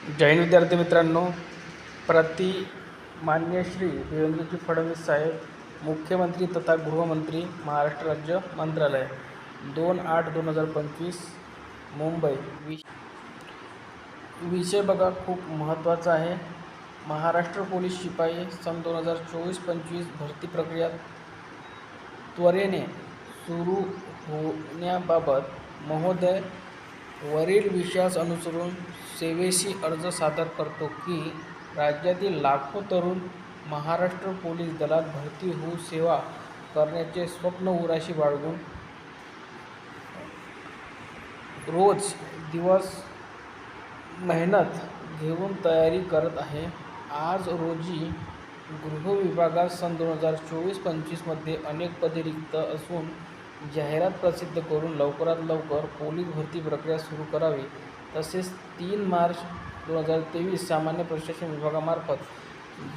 जैन विद्यार्थी मित्रांनो, मान्य श्री देवेंद्रजी फडणवीस साहेब, मुख्यमंत्री तथा गृहमंत्री, महाराष्ट्र राज्य मंत्रालय, 2/8/2025 मुंबई। विषय बघा, खूप महत्त्वाचा आहे। महाराष्ट्र पोलीस शिपाई सन 2024-25 भरती प्रक्रिया त्वरेने सुरू होण्याबाबत महोदय, वरील विषयास अनुसरून सेवेशी अर्ज सादर करतो की राज्यातील लाखो तरुण महाराष्ट्र पोलीस दलात भरती होऊन सेवा करण्याचे स्वप्न उराशी बाळगून रोज दिवस मेहनत घेऊन तयारी करत आहे। आज रोजी गृह विभागात सन 2024-25 मध्ये अनेक पदे रिक्त असून जाहिरात प्रसिद्ध करून लवकरात लवकर पोलीस भरती प्रक्रिया सुरू करावी। तसेच 3 मार्च 2023 सामान्य प्रशासन विभागामार्फत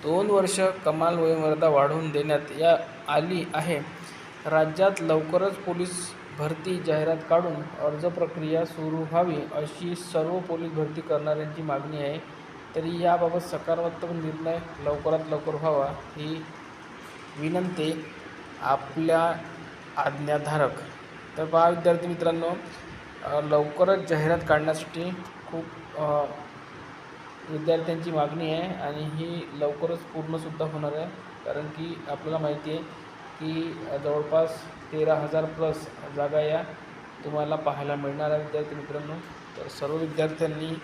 2 वर्ष कमाल वयोमर्यादा वाढवून देण्यात आली आहे। राज्यात लवकरच पोलीस भरती जाहिरात काढून अर्ज प्रक्रिया सुरू व्हावी अशी सर्व पोलीस भरती करणाऱ्यांची मागणी आहे। तरी याबाबत सकारात्मक निर्णय लवकरात लवकर व्हावा ही विनंती आपल्या आज्ञाधारक। तर पहा विद्यार्थी मित्रांनो, लवकरच जाहिरात काढण्यासाठी खूप विद्यार्थ्यांची मागणी आहे आणि ही लवकरच पूर्णसुद्धा होणार आहे। कारण की आपल्याला माहिती आहे की जवळपास 13,000 प्लस जागा या तुम्हाला पाहायला मिळणार आहे विद्यार्थी मित्रांनो। तर सर्व विद्यार्थ्यांनी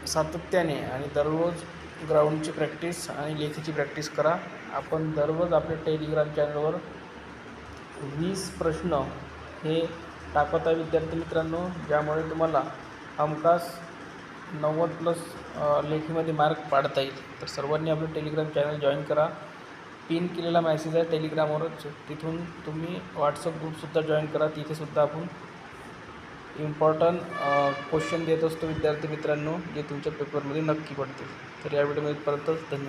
सातत्याने आणि दररोज ग्राउंडची प्रॅक्टिस आणि लेखीची प्रॅक्टिस करा। आपण दररोज आपल्या टेलिग्राम चॅनलवर 20 प्रश्न हे टाकत आहे विद्यार्थी मित्रांनो, ज्यामुळे तुम्हाला हमखास 90 प्लस लेखीमध्ये मार्क पाडता येईल। तर सर्वांनी आपलं टेलिग्राम चॅनल जॉईन करा। पिन केलेला मेसेज आहे टेलिग्रामवरच, तिथून तुम्ही व्हॉट्सअप ग्रुपसुद्धा जॉईन करा। तिथेसुद्धा आपण इम्पॉर्टंट क्वेश्चन देत असतो विद्यार्थी मित्रांनो, जे तुमच्या पेपरमध्ये नक्की पडतील। तर या व्हिडिओमध्ये परतच धन्यवाद।